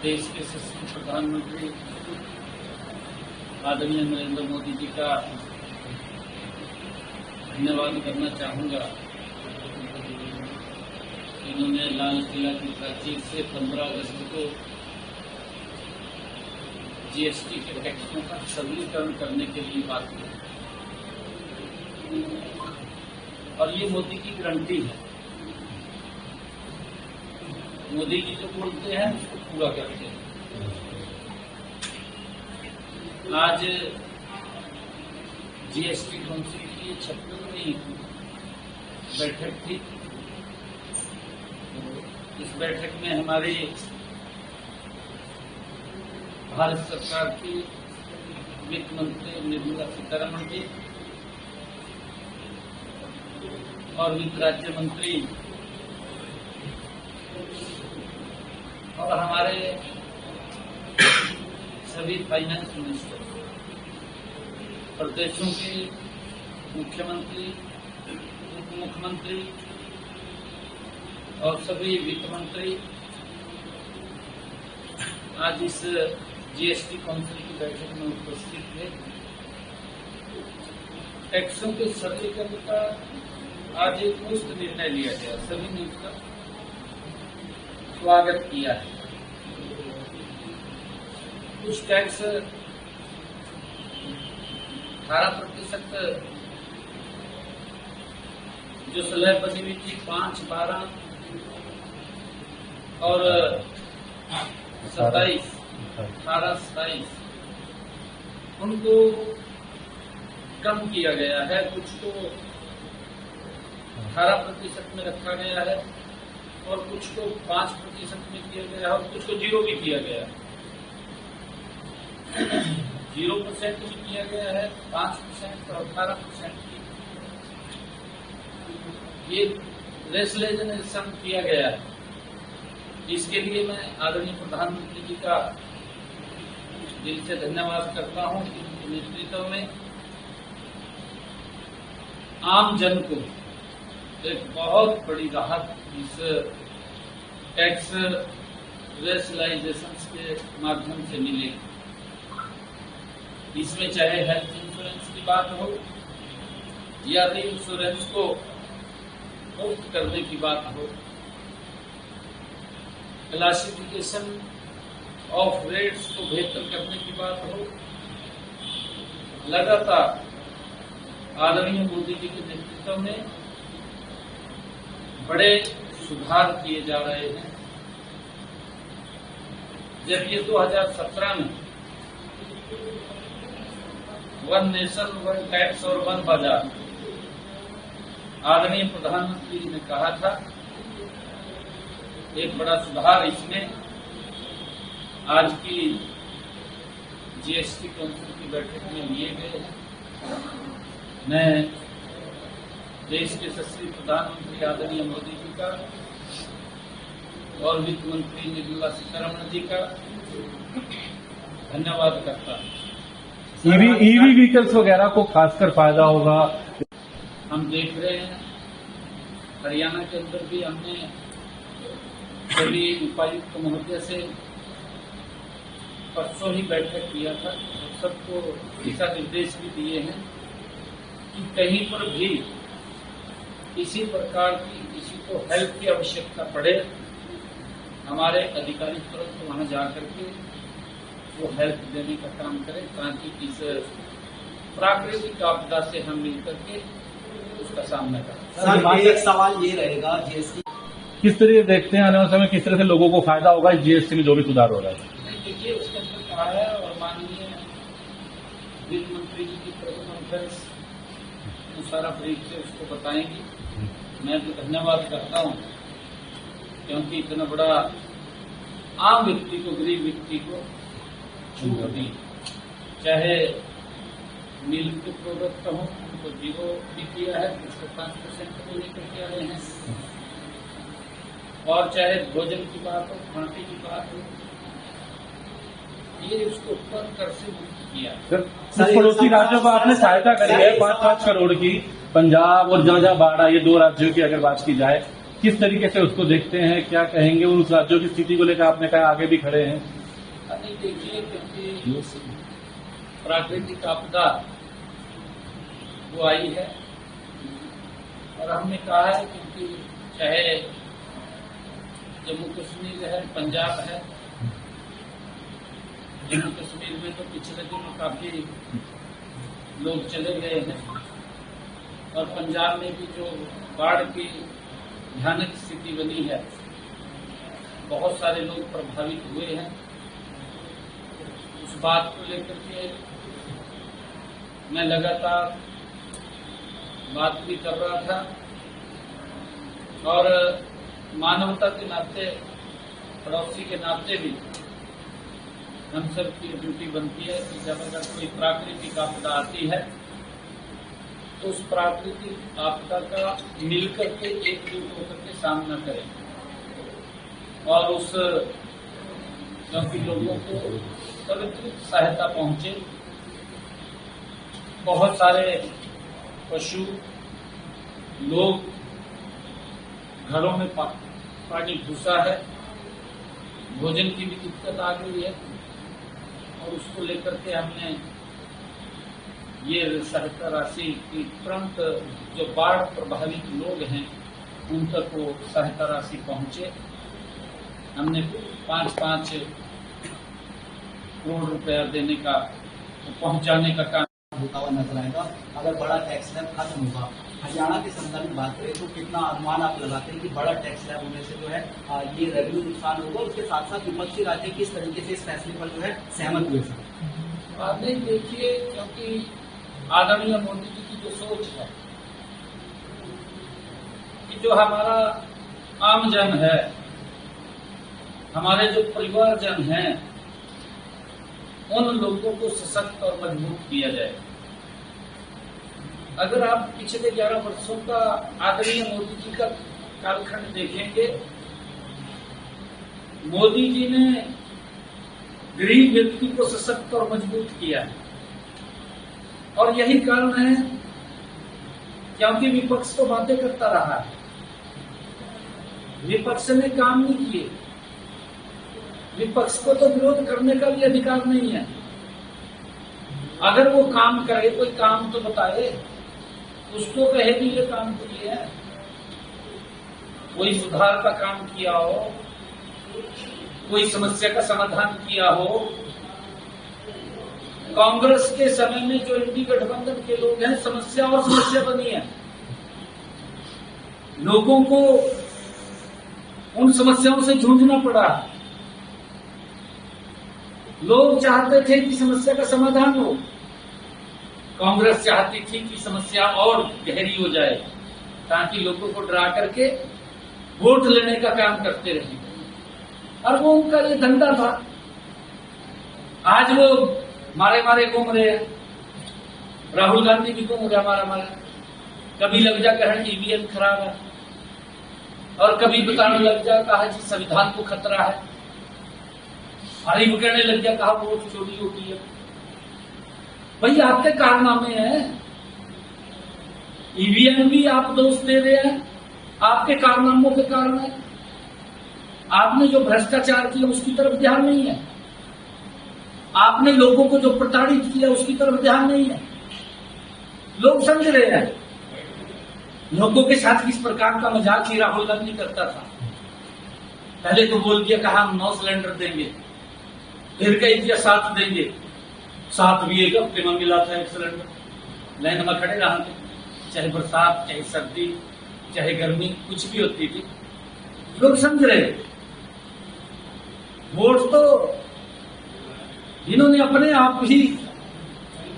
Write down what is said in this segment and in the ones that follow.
देश के यशस्वी प्रधानमंत्री आदरणीय नरेंद्र मोदी जी का धन्यवाद करना चाहूंगा। इन्होंने लाल किला की प्राचीर से 15 अगस्त को जीएसटी के टैक्सों का सरलीकरण करने के लिए बात की और ये मोदी की गारंटी है। मोदी जी जो बोलते हैं उसको पूरा करते हैं। आज जीएसटी काउंसिल की 56वीं बैठक थी। इस बैठक में हमारे भारत सरकार की वित्त मंत्री निर्मला सीतारमण जी और वित्त राज्य मंत्री और हमारे सभी फाइनेंस मिनिस्टर, प्रदेशों के मुख्यमंत्री, उप मुख्यमंत्री और सभी वित्त मंत्री आज इस जीएसटी काउंसिल की बैठक में उपस्थित थे। टैक्सों के सरलीकरण का आज एक उचित निर्णय लिया गया, सभी ने उसका स्वागत किया है। कुछ टैक्स 18% जो स्लैब बनी हुई थी 5, 12 और 27, 18, 27 उनको कम किया गया है। कुछ को 18% में रखा गया है और कुछ को 5% में किया गया है और कुछ को 0 भी किया गया है। 0% भी किया गया है, 5% और 18% ये रेशनलाइजेशन किया गया है। इसके लिए मैं आदरणीय प्रधानमंत्री जी का दिल से धन्यवाद करता हूं कि उनके नेतृत्व में आम जन को एक बहुत बड़ी राहत इस टैक्स रेशनलाइजेशन के माध्यम से मिलेगी। इसमें चाहे हेल्थ इंश्योरेंस की बात हो या री इंश्योरेंस को मुक्त करने की बात हो, क्लासिफिकेशन ऑफ रेट्स को बेहतर करने की बात हो, लगातार आदरणीय मोदी जी के नेतृत्व में बड़े सुधार किए जा रहे हैं। जब ये 2017 में वन नेशन वन टैक्स और वन बाजार आदरणीय प्रधानमंत्री जी ने कहा था, एक बड़ा सुधार इसमें आज की जीएसटी काउंसिल की बैठक में लिए गए हैं। मैं देश के यशस्वी प्रधानमंत्री आदरणीय मोदी जी का और वित्त मंत्री निर्मला सीतारमण जी का धन्यवाद करता हूं। ईवी व्हीकल्स वगैरह को खासकर फायदा होगा। हम देख रहे हैं हरियाणा के अंदर भी हमने सभी उपायुक्त महोदय से परसों ही बैठक किया था और सबको दिशा निर्देश भी दिए हैं कि कहीं पर भी किसी प्रकार की किसी को हेल्प की आवश्यकता पड़े, हमारे अधिकारी तुरंत वहां जाकर के वो हेल्प देने का काम करें, ताकि इस प्राकृतिक आपदा से हम मिलकर के उसका सामना करें। सर, एक सवाल ये रहेगा, जीएसटी किस तरह देखते हैं आने वाले समय किस तरह से लोगों को फायदा होगा इस जीएसटी में जो भी सुधार हो रहा है? देखिए, उसके अंदर कहा है और माननीय वित्त मंत्री जी की प्रेस कॉन्फ्रेंस सारा ब्रीफ से उसको बताएंगी। मैं तो धन्यवाद करता हूं क्योंकि इतना बड़ा आम व्यक्ति को, गरीब व्यक्ति को छूट दी, चाहे मिल्क के प्रोडक्ट हो उनको 0 भी किया है, उसको 5% को लेकर के आए हैं, और चाहे भोजन की बात हो, खाने की बात हो, ये उसको ऊपर कर से मुक्त किया। सर, पड़ोसी राज्यों को आपने सहायता करी है 5-5 करोड़ की, पंजाब और जहां बाढ़ आई, ये 2 राज्यों की अगर बात की जाए किस तरीके से उसको देखते हैं, क्या कहेंगे? उस राज्यों की स्थिति को लेकर आपने कहा आगे भी खड़े हैं। नहीं देखिए, क्योंकि प्राकृतिक आपदा वो आई है और हमने कहा है क्योंकि चाहे जम्मू कश्मीर है, पंजाब है, जम्मू कश्मीर में तो पिछले दिनों काफी लोग चले गए हैं और पंजाब में भी जो बाढ़ की भयानक स्थिति बनी है, बहुत सारे लोग प्रभावित हुए हैं। उस बात को लेकर के मैं लगातार बात भी कर रहा था और मानवता के नाते, पड़ोसी के नाते भी हम सब की ड्यूटी बनती है कि जब अगर कोई प्राकृतिक आपदा आती है तो उस प्राकृतिक आपदा का मिलकर के एकजुट होकर के सामना करें और उस क्योंकि लोगों को सर्वाधिक सहायता पहुंचे। बहुत सारे पशु लोग घरों में पानी घुसा है, भोजन की भी दिक्कत आ गई है और उसको लेकर के हमने ये सहायता राशि की तुरंत जो बाढ़ प्रभावित लोग हैं उन तक वो सहायता राशि पहुंचे। हमने 5-5 करोड़ रुपया देने का, पहुंचाने का काम होता हुआ नजर आएगा। अगर बड़ा टैक्स स्लैब खत्म होगा, हरियाणा के संदर्भ में बात करें तो कितना अनुमान आप लगाते हैं कि बड़ा टैक्स स्लैब होने से जो है ये रेवेन्यू नुकसान होगा? उसके साथ साथ विपक्षी राज्य किस तरीके से इस फैसले पर जो है सहमत हुए? नहीं देखिए, क्योंकि आदरणीय मोदी जी की जो सोच है कि जो हमारा आमजन है, हमारे जो परिवारजन हैं, उन लोगों को सशक्त और मजबूत किया जाए। अगर आप पिछले 11 वर्षों का आदरणीय मोदी जी का कालखंड देखेंगे, मोदी जी ने गरीब व्यक्ति को सशक्त और मजबूत किया है और यही कारण है क्योंकि विपक्ष तो बातें करता रहा है, विपक्ष ने काम नहीं किए। विपक्ष को तो विरोध करने का भी अधिकार नहीं है। अगर वो काम करे, कोई काम तो बताए, उसको कहे भी ये काम तो किया है, कोई सुधार का काम किया हो, कोई समस्या का समाधान किया हो। कांग्रेस के समय में जो इंडी गठबंधन के लोग हैं, समस्या और समस्या बनी है, लोगों को उन समस्याओं से जूझना पड़ा। लोग चाहते थे कि समस्या का समाधान हो, कांग्रेस चाहती थी कि समस्या और गहरी हो जाए ताकि लोगों को डरा करके वोट लेने का काम करते रहे और वो उनका ये धंधा था। आज वो मारे मारे घूम रहे हैं, राहुल गांधी भी घूम रहे मारा, कभी लग जा कहें ईवीएम खराब है और कभी बताने लग जा कहा जी संविधान को खतरा है, हरी कहने लग गया कहा वोट चोरी होती है। भाई आपके कारनामे हैं, ईवीएम भी आप दोष दे रहे हैं, आपके कारनामों के कारण है। आपने जो भ्रष्टाचार किया उसकी तरफ ध्यान नहीं है, आपने लोगों को जो प्रताड़ित किया उसकी तरफ ध्यान नहीं है। लोग समझ रहे हैं लोगों के साथ किस प्रकार का मजाक ही राहुल गांधी करता था। पहले तो बोल दिया कहा हम 9 सिलेंडर देंगे, फिर कही दिया 7 देंगे, 7 भी एक हफ्ते में मिला था 1 सिलेंडर। लाइन में खड़े रहा, चाहे बरसात, चाहे सर्दी, चाहे गर्मी, कुछ भी होती थी। लोग समझ रहे वोट तो इन्होंने अपने आप ही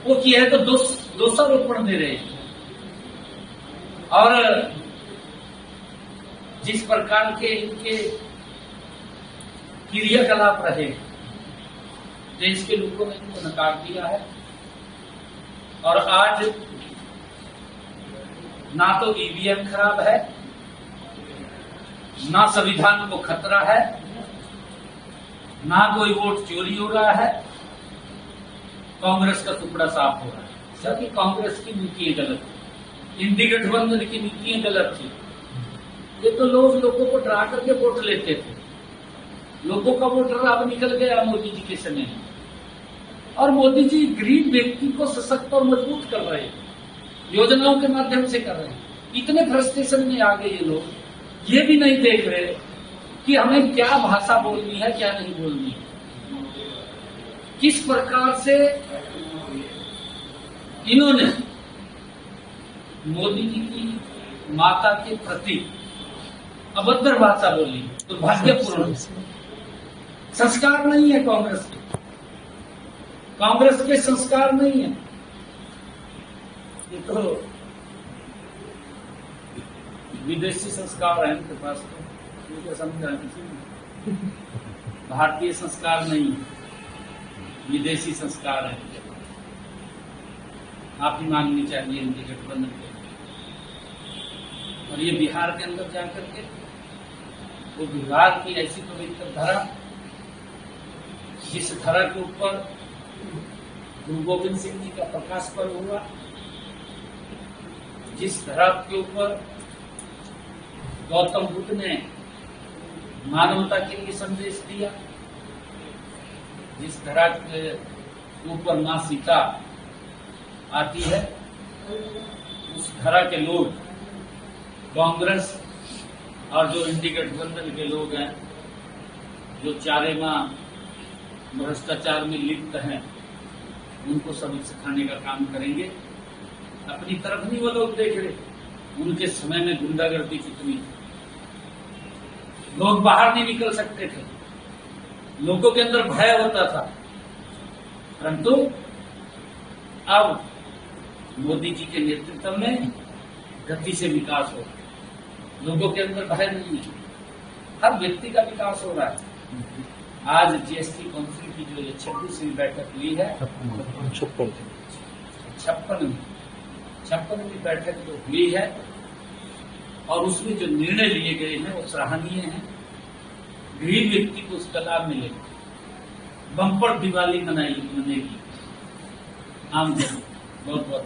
वो किया है, तो दोषारोपण दे रहे हैं। और जिस प्रकार के इनके क्रियाकलाप रहे, देश के लोगों ने इनको नकार दिया है। और आज ना तो ईवीएम खराब है, ना संविधान को खतरा है, ना कोई वोट चोरी हो रहा है, कांग्रेस का टुकड़ा साफ हो रहा है। क्योंकि कांग्रेस की नीतियां गलत थी, इंडी गठबंधन की नीतियां गलत थी, ये तो लोगों को डरा करके वोट लेते थे। लोगों का वोटर अब निकल गया मोदी जी के समय में, और मोदी जी गरीब व्यक्ति को सशक्त और मजबूत कर रहे हैं, योजनाओं के माध्यम से कर रहे हैं। इतने फ्रस्ट्रेशन में आ गए ये लोग, ये भी नहीं देख रहे कि हमें क्या भाषा बोलनी है, क्या नहीं बोलनी है, किस प्रकार से इन्होंने मोदी जी की माता के प्रति अभद्र भाषा बोली, दुर्भाग्यपूर्ण। संस्कार नहीं है कांग्रेस के, कांग्रेस के संस्कार नहीं है। ये तो विदेशी संस्कार है इनके पास, तो मुझे समझा किसी भारतीय संस्कार नहीं है, विदेशी संस्कार है। आप ही माननी चाहिए इनके गठबंधन के। और ये बिहार के अंदर जाकर के वो बिहार की ऐसी पवित्र धरा, जिस धरा के ऊपर गुरु गोविंद सिंह जी का प्रकाश पर्व हुआ, जिस धरा के ऊपर गौतम बुद्ध ने मानवता के लिए संदेश दिया, जिस धरा के ऊपर मां सीता आती है, उस धरा के लोग कांग्रेस और जो इंडी गठबंधन के लोग हैं, जो चारे माह भ्रष्टाचार में लिप्त हैं, उनको सबक सिखाने का काम करेंगे। अपनी तरफ नहीं वो लोग देख रहे, उनके समय में गुंडागर्दी कितनी थी, लोग बाहर नहीं निकल सकते थे, लोगों के अंदर भय होता था। परंतु अब मोदी जी के नेतृत्व में गति से विकास हो, लोगों के अंदर भय नहीं है, हर व्यक्ति का विकास हो रहा है। आज जीएसटी काउंसिल की जो 26वीं बैठक हुई है, 56वीं बैठक जो हुई है, और उसमें जो निर्णय लिए गए हैं वो सराहनीय है। गरीब व्यक्ति को उसका लाभ मिलेगा, बम्पर दिवाली मनेगी आम जनता। बहुत बहुत